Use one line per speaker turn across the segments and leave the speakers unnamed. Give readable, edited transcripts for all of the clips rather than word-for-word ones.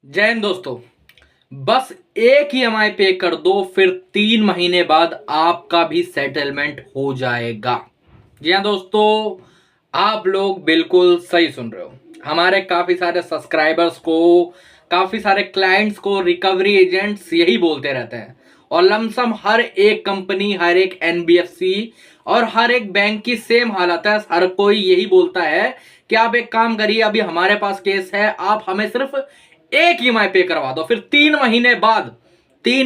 जय हिंद दोस्तों। बस एक ईएमआई पे कर दो, फिर 3 महीने बाद आपका भी सेटलमेंट हो जाएगा। जी हाँ दोस्तों, आप लोग बिल्कुल सही सुन रहे हो। हमारे काफी सारे सब्सक्राइबर्स को, काफी सारे क्लाइंट्स को रिकवरी एजेंट्स यही बोलते रहते हैं। और लमसम हर एक कंपनी, हर एक एनबीएफसी और हर एक बैंक की सेम हालत है। हर कोई यही बोलता है कि आप एक काम करिए, अभी हमारे पास केस है, आप हमें सिर्फ एक ईएमआई पे करवा दो, फिर 3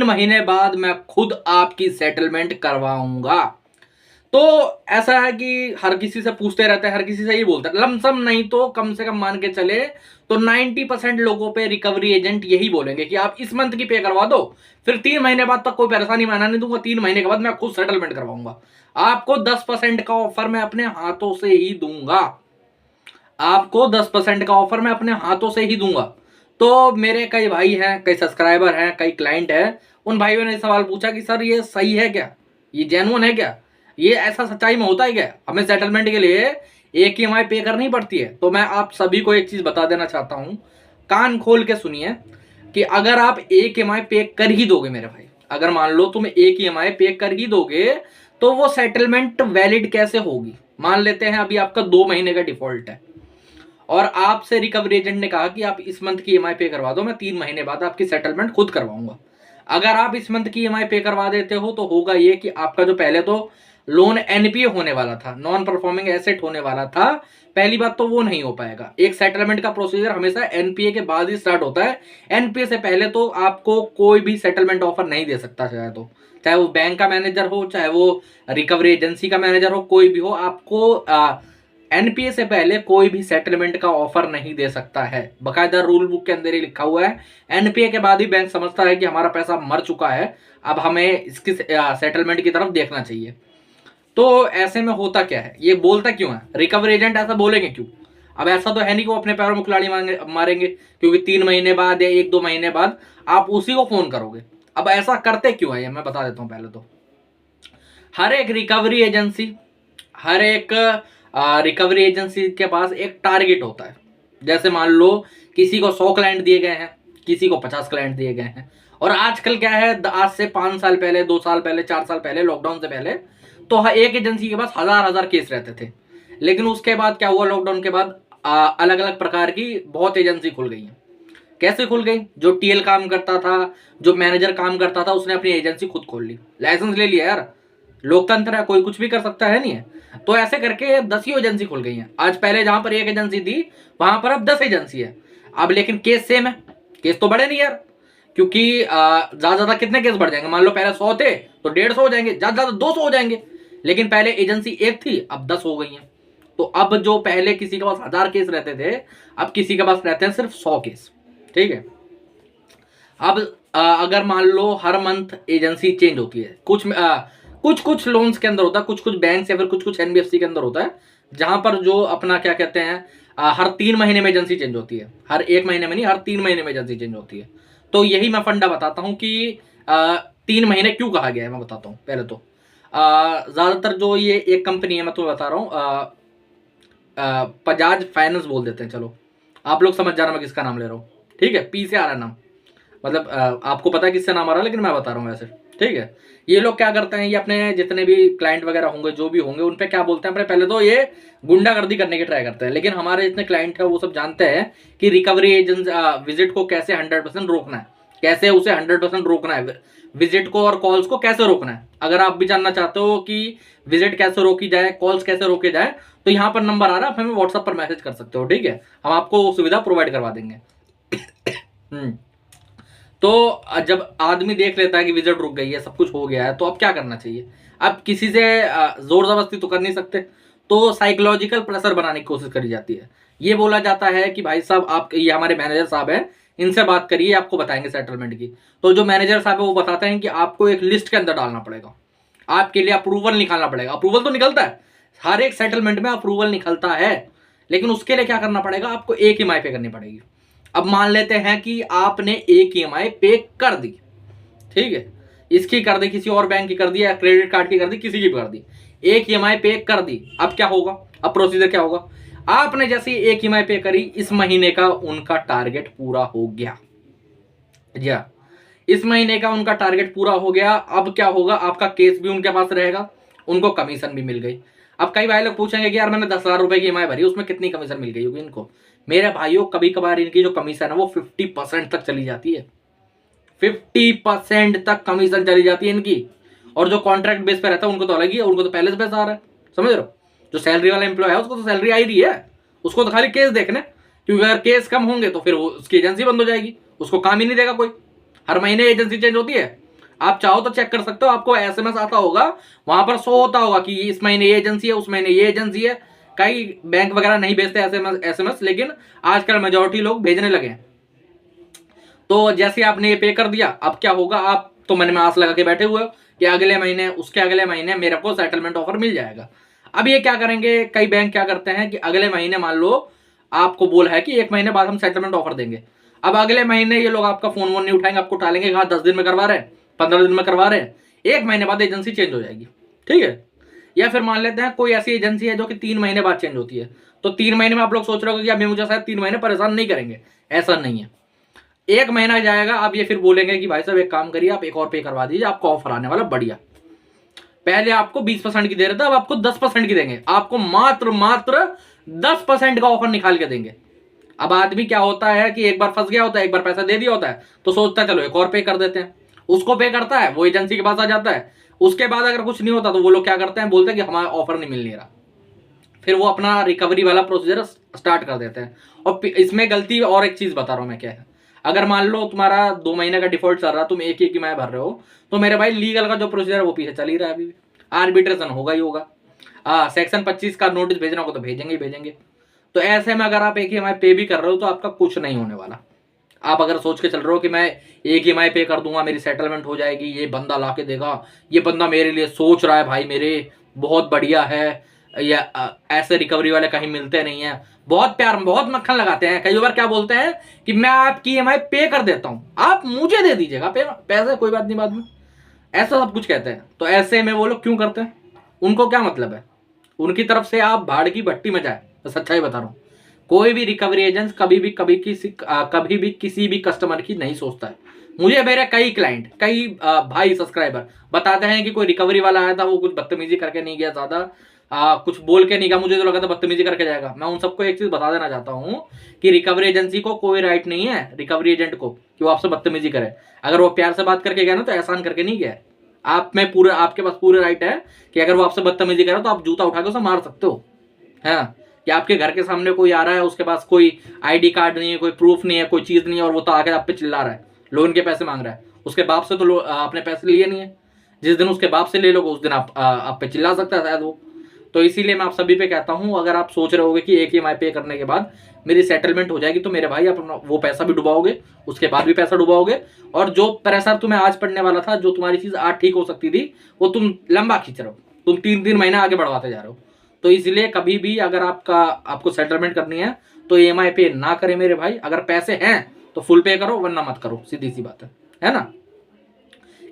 महीने बाद मैं खुद आपकी सेटलमेंट करवाऊंगा। तो ऐसा है कि हर किसी से पूछते रहते हैं, हर किसी से ही बोलते हैं। लमसम नहीं तो कम से कम मान के चले तो 90% लोगों पे रिकवरी एजेंट यही बोलेंगे कि आप इस मंथ की पे करवा दो, फिर 3 महीने बाद तक कोई परेशानी मैं नहीं दूंगा, 3 महीने के बाद मैं खुद सेटलमेंट करवाऊंगा। आपको 10% का ऑफर मैं अपने हाथों से ही दूंगा। आपको 10% का ऑफर मैं अपने हाथों से ही दूंगा। तो मेरे कई भाई हैं, कई सब्सक्राइबर हैं, कई क्लाइंट हैं। उन भाइयों ने सवाल पूछा कि सर ये सही है क्या, ये जेन्युइन है क्या, ये ऐसा सच्चाई में होता है क्या, हमें सेटलमेंट के लिए एक ईएमआई पे करनी पड़ती है। तो मैं आप सभी को एक चीज बता देना चाहता हूं, कान खोल के सुनिए कि अगर आप एक ईएमआई पे कर ही दोगे मेरे भाई, अगर मान लो तुम एक ईएमआई पे कर ही दोगे, तो वो सेटलमेंट वैलिड कैसे होगी। मान लेते हैं अभी आपका 2 महीने का डिफॉल्ट है और आपसे रिकवरी एजेंट ने कहा कि आप इस मंथ की ईएमआई पे करवा दो, मैं 3 महीने बाद आपकी सेटलमेंट खुद करवाऊंगा। अगर आप इस मंथ की ईएमआई पे करवा देते हो तो होगा ये कि आपका जो पहले तो लोन एनपीए होने वाला था, नॉन परफॉर्मिंग एसेट होने वाला था, पहली बात तो वो नहीं हो पाएगा। एक सेटलमेंट का प्रोसीजर हमेशा एनपीए के बाद ही स्टार्ट होता है। एनपीए से पहले तो आपको कोई भी सेटलमेंट ऑफर नहीं दे सकता, चाहे वो बैंक का मैनेजर हो, चाहे वो रिकवरी एजेंसी का मैनेजर हो, कोई भी हो, आपको एनपीए से पहले कोई भी सेटलमेंट का ऑफर नहीं दे सकता है। बकायदा रूल बुक के अंदर ही लिखा हुआ है। एनपीए के बाद ही बैंक समझता है कि हमारा पैसा मर चुका है, अब हमें इसकी सेटलमेंट की तरफ देखना चाहिए। तो ऐसे में होता क्या है, ये बोलता क्यों है रिकवरी एजेंट, ऐसा बोलेंगे क्यों। अब ऐसा तो है नहीं कि वो अपने पैरों में कुल्हाड़ी मारेंगे, क्योंकि 3 महीने बाद या 1-2 महीने बाद आप उसी को फोन करोगे। अब ऐसा करते क्यों है ये मैं बता देता हूं। पहले तो हर एक रिकवरी एजेंसी, हर एक रिकवरी एजेंसी के पास एक टारगेट होता है। जैसे मान लो किसी को 100 क्लाइंट दिए गए हैं, किसी को 50 क्लाइंट दिए गए हैं। और आजकल क्या है, आज से 5 साल पहले, 2 साल पहले, 4 साल पहले, लॉकडाउन से पहले तो एक एजेंसी के पास हजार हजार केस रहते थे। लेकिन उसके बाद क्या हुआ, लॉकडाउन के बाद अलग अलग प्रकार की बहुत एजेंसी खुल गई हैं। कैसे खुल गई, जो टीएल काम करता था, जो मैनेजर काम करता था, उसने अपनी एजेंसी खुद खोल ली, लाइसेंस ले लिया। यार लोकतंत्र है, कोई कुछ भी कर सकता है, नहीं है। तो ऐसे करके 10 ही एजेंसी खुल गई हैं आज। पहले जहां पर एक एजेंसी थी वहां पर अब 10 एजेंसी है। अब लेकिन केस सेम है, केस तो बढ़े नहीं यार। क्योंकि ज्यादा ज्यादा कितने केस बढ़ जाएंगे, मान लो पहले 100 थे तो 150 हो जाएंगे, ज्यादा ज्यादा 200 हो जाएंगे। लेकिन पहले एजेंसी एक थी, अब 10 हो गई हैं। तो अब जो पहले किसी के पास 1000 केस रहते थे, अब किसी के पास रहते हैं सिर्फ 100 केस। ठीक है। अब अगर मान लो हर मंथ एजेंसी चेंज होती है, कुछ कुछ लोन्स के अंदर होता है, कुछ कुछ बैंक या फिर कुछ कुछ एनबीएफसी के अंदर होता है, जहां पर जो अपना क्या कहते हैं, हर 3 महीने में एजेंसी चेंज होती है। हर 1 महीने में नहीं, हर 3 महीने में एजेंसी चेंज होती है। तो यही मैं फंडा बताता हूं कि 3 महीने क्यों कहा गया है, मैं बताता हूँ। पहले तो ज्यादातर जो ये एक कंपनी है, मैं तुम्हें बता रहा हूँ, बजाज फाइनेंस बोल देते हैं, चलो आप लोग समझ जाना मैं किसका नाम ले रहा हूँ। ठीक है, पी से आ रहा है नाम, मतलब आपको पता है किससे नाम आ रहा है, लेकिन मैं बता रहा हूँ वैसे। ठीक है। ये लोग क्या करते हैं, ये अपने जितने भी क्लाइंट वगैरह होंगे, जो भी होंगे, उन पे क्या बोलते हैं, अपने पहले तो ये गुंडागर्दी करने की ट्राई करते हैं। लेकिन हमारे जितने क्लाइंट है वो सब जानते हैं कि रिकवरी एजेंट विजिट को कैसे 100% रोकना है, कैसे उसे 100% रोकना है, विजिट को और कॉल्स को कैसे रोकना है। अगर आप भी जानना चाहते हो कि विजिट कैसे रोकी जाए, कॉल्स कैसे रोके जाए, तो यहाँ पर नंबर आ रहा है, आप हमें व्हाट्सएप पर मैसेज कर सकते हो। ठीक है, हम आपको वो सुविधा प्रोवाइड करवा देंगे। तो जब आदमी देख लेता है कि विजिट रुक गई है, सब कुछ हो गया है, तो अब क्या करना चाहिए। अब किसी से जोर जबरदस्ती तो कर नहीं सकते, तो साइकोलॉजिकल प्रेशर बनाने की कोशिश करी जाती है। ये बोला जाता है कि भाई साहब, आप, ये हमारे मैनेजर साहब हैं, इनसे बात करिए, आपको बताएंगे सेटलमेंट की। तो जो मैनेजर साहब है वो बताते हैं कि आपको एक लिस्ट के अंदर डालना पड़ेगा, आपके लिए अप्रूवल निकालना पड़ेगा। अप्रूवल तो निकलता है, हर एक सेटलमेंट में अप्रूवल निकलता है, लेकिन उसके लिए क्या करना पड़ेगा, आपको एक ईएमआई पे करनी पड़ेगी। अब मान लेते हैं कि आपने एक ईएमआई पे कर दी, ठीक है, इसकी कर दी, किसी और बैंक की कर दी, या क्रेडिट कार्ड की कर दी, किसी की कर दी, एक ईएमआई पे कर दी। अब क्या होगा, अब प्रोसीजर क्या होगा, आपने जैसे एक ईएमआई पे करी, इस महीने का उनका टारगेट पूरा हो गया। या इस महीने का उनका टारगेट पूरा हो गया। अब क्या होगा, आपका केस भी उनके पास रहेगा, उनको कमीशन भी मिल गई। अब कई भाई लोग पूछेंगे कि यार मैंने 10,000 रुपए की ईएमआई भरी, उसमें कितनी कमीशन मिल गई होगी इनको। मेरे भाइयों, कभी कभार इनकी जो कमीशन है वो 50% तक चली जाती है। 50% तक कमीशन चली जाती है इनकी। और जो कॉन्ट्रैक्ट बेस पे रहता है उनको तो अलग ही है, उनको तो पहले से पैसा आ रहा है, समझ रहे हो। जो सैलरी वाला एम्प्लॉय है उसको तो सैलरी आ ही रही है, उसको तो खाली केस देखने, क्योंकि अगर केस कम होंगे तो फिर उसकी एजेंसी बंद हो जाएगी, उसको काम ही नहीं देगा कोई। हर महीने एजेंसी चेंज होती है। आप चाहो तो चेक कर सकते हो, आपको एसएमएस आता होगा, वहां पर शो होता होगा कि इस महीने ये एजेंसी है, उस महीने ये एजेंसी है। कई बैंक वगैरह नहीं भेजते एसएमएस, लेकिन आजकल मेजोरिटी लोग भेजने लगे हैं। तो जैसे आपने ये पे कर दिया, अब क्या होगा, आप तो मन में आस लगा के बैठे हुए हो कि अगले महीने, उसके अगले महीने मेरे को सेटलमेंट ऑफर मिल जाएगा। अब ये क्या करेंगे, कई बैंक क्या करते हैं कि अगले महीने मान लो आपको बोला है कि 1 महीने बाद हम सेटलमेंट ऑफर देंगे। अब अगले महीने ये लोग आपका फोन वोन नहीं उठाएंगे, आपको टालेंगे, कहा 10 दिन में करवा रहे हैं, 15 दिन में करवा रहे हैं। 1 महीने बाद एजेंसी चेंज हो जाएगी, ठीक है। या फिर मान लेते हैं कोई ऐसी एजेंसी है जो कि 3 महीने बाद चेंज होती है, तो 3 महीने में आप लोग सोच रहे हो कि अभी मुझे शायद 3 महीने परेशान नहीं करेंगे। ऐसा नहीं है, 1 महीना जाएगा, अब ये फिर बोलेंगे कि भाई साहब एक काम करिए, आप एक और पे करवा दीजिए, आपको ऑफर आने वाला बढ़िया। पहले आपको 20% की दे रहे थे, अब आपको 10% की देंगे, आपको मात्र 10% का ऑफर निकाल के देंगे। अब आदमी क्या होता है कि एक बार फंस गया होता है, एक बार पैसा दे दिया होता है, तो सोचता है चलो एक और पे कर देते हैं। उसको पे करता है, वो एजेंसी के पास आ जाता है। उसके बाद अगर कुछ नहीं होता तो वो लोग क्या करते हैं, बोलते हैं कि हमारा ऑफर नहीं मिल रहा। फिर वो अपना रिकवरी वाला प्रोसीजर स्टार्ट कर देते हैं। और इसमें गलती और एक चीज बता रहा हूं मैं क्या है, अगर मान लो तुम्हारा 2 महीने का डिफॉल्ट चल रहा, तुम एक ही ईएमआई भर रहे हो, तो मेरे भाई लीगल का जो प्रोसीजर है वो पीछे चल ही रहा है अभी भी। आर्बिट्रेशन होगा ही होगा। सेक्शन 25 का नोटिस भेजना होगा तो भेजेंगे ही भेजेंगे। तो ऐसे में अगर आप एक ईएमआई पे भी कर रहे हो तो आपका कुछ नहीं होने वाला। आप अगर सोच के चल रहे हो कि मैं एक ईएमआई पे कर दूंगा, मेरी सेटलमेंट हो जाएगी, ये बंदा ला के देगा, ये बंदा मेरे लिए सोच रहा है भाई मेरे, बहुत बढ़िया है, या ऐसे रिकवरी वाले कहीं मिलते नहीं है, बहुत प्यार, बहुत मक्खन लगाते हैं। कई बार क्या बोलते हैं कि मैं आपकी ईएमआई पे कर देता हूं, आप मुझे दे दीजिएगा पैसे, कोई बात नहीं बाद में, ऐसा सब कुछ कहते हैं। तो ऐसे में वो लोग क्यों करते हैं, उनको क्या मतलब है, उनकी तरफ से आप भाड़ की भट्टी में जाए। तो सच्चाई बता रहा हूं, कोई भी रिकवरी एजेंट कभी भी किसी भी कस्टमर की नहीं सोचता है। मुझे मेरे कई क्लाइंट, कई भाई सब्सक्राइबर बताते हैं कि कोई रिकवरी वाला आया था, वो कुछ बदतमीजी करके नहीं गया, ज्यादा कुछ बोल के नहीं गया, मुझे तो लगा था बदतमीजी करके जाएगा। मैं उन सबको एक चीज बता देना चाहता हूं कि रिकवरी एजेंसी को कोई राइट नहीं है, रिकवरी एजेंट को, कि वो आपसे बदतमीजी करे। अगर वो प्यार से बात करके गया ना तो एहसान करके नहीं गया। आप में पूरे, आपके पास पूरे राइट है कि अगर वो आपसे बदतमीजी करे तो आप जूता उठा के उसे मार सकते हो, है। कि आपके घर के सामने कोई आ रहा है, उसके पास कोई आईडी कार्ड नहीं है, कोई प्रूफ नहीं है, कोई चीज नहीं है, और वो तो आके आप पे चिल्ला रहा है, लोन के पैसे मांग रहा है। उसके बाप से तो आपने पैसे लिए नहीं है, जिस दिन उसके बाप से ले लोगे उस दिन आप पे चिल्ला सकता है शायद वो। तो इसीलिए मैं आप सभी पे कहता हूं, अगर आप सोच रहे होगे कि एक ईएमआई पे करने के बाद मेरी सेटलमेंट हो जाएगी, तो मेरे भाई आप वो पैसा भी डुबाओगे, उसके बाद भी पैसा डुबाओगे, और जो प्रेशर तुम्हें आज पड़ने वाला था, जो तुम्हारी चीज आज ठीक हो सकती थी, वो तुम लंबा खींच रहे हो, तुम 3-3 महीना आगे बढ़वाते जा रहे हो। तो इसलिए कभी भी अगर आपको सेटलमेंट करनी है तो ईएमआई पे ना करें मेरे भाई। अगर पैसे हैं तो फुल पे करो, वरना मत करो, सीधी सी बात है ना।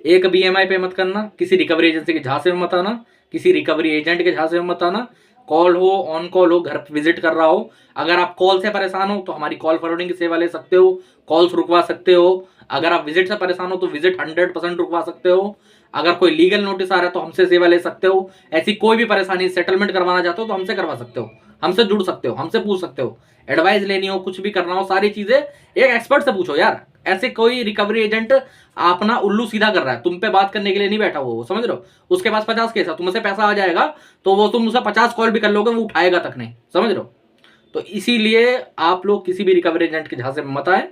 एक भी ईएमआई पे मत करना, किसी रिकवरी एजेंसी के झांसे में मत आना, किसी रिकवरी एजेंट के झांसे में मत आना। कॉल हो, ऑन कॉल हो, घर विजिट कर रहा हो, अगर आप कॉल से परेशान हो तो हमारी कॉल फॉरवर्डिंग की सेवा ले सकते हो, कॉल्स रुकवा सकते हो। अगर आप विजिट से परेशान हो तो विजिट 100% रुकवा सकते हो। अगर कोई लीगल नोटिस आ रहा है तो हमसे सेवा ले सकते हो। ऐसी कोई भी परेशानी, सेटलमेंट करवाना चाहते हो तो हमसे करवा सकते हो, हमसे जुड़ सकते हो, हमसे पूछ सकते हो। एडवाइस लेनी हो, कुछ भी करना हो, सारी चीजें एक एक्सपर्ट से पूछो यार। ऐसे कोई रिकवरी एजेंट अपना उल्लू सीधा कर रहा है, तुम पे बात करने के लिए नहीं बैठा हुआ, समझ रहे हो। उसके पास 50 केस है, तुमसे पैसा आ जाएगा तो वो तुम उसे 50 कॉल भी कर लोगे, वो उठाएगा तक नहीं, समझ रहे हो। तो इसीलिए आप लोग किसी भी रिकवरी एजेंट के झांसे में मत आए।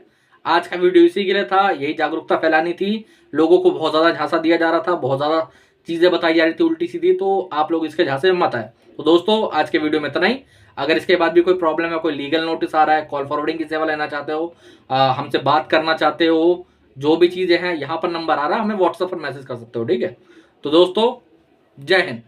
आज का वीडियो इसी के लिए था, यही जागरूकता फैलानी थी। लोगों को बहुत ज्यादा झांसा दिया जा रहा था, बहुत ज्यादा चीजें बताई जा रही थी उल्टी सीधी, तो आप लोग इसके झांसे में मत आए। तो दोस्तों आज के वीडियो में इतना ही। अगर इसके बाद भी कोई प्रॉब्लम है, कोई लीगल नोटिस आ रहा है, कॉल फॉरवर्डिंग की सेवा लेना चाहते हो, हमसे बात करना चाहते हो, जो भी चीजें हैं यहाँ पर नंबर आ रहा है, हमें व्हाट्सएप पर मैसेज कर सकते हो, ठीक है। तो दोस्तों जय हिंद।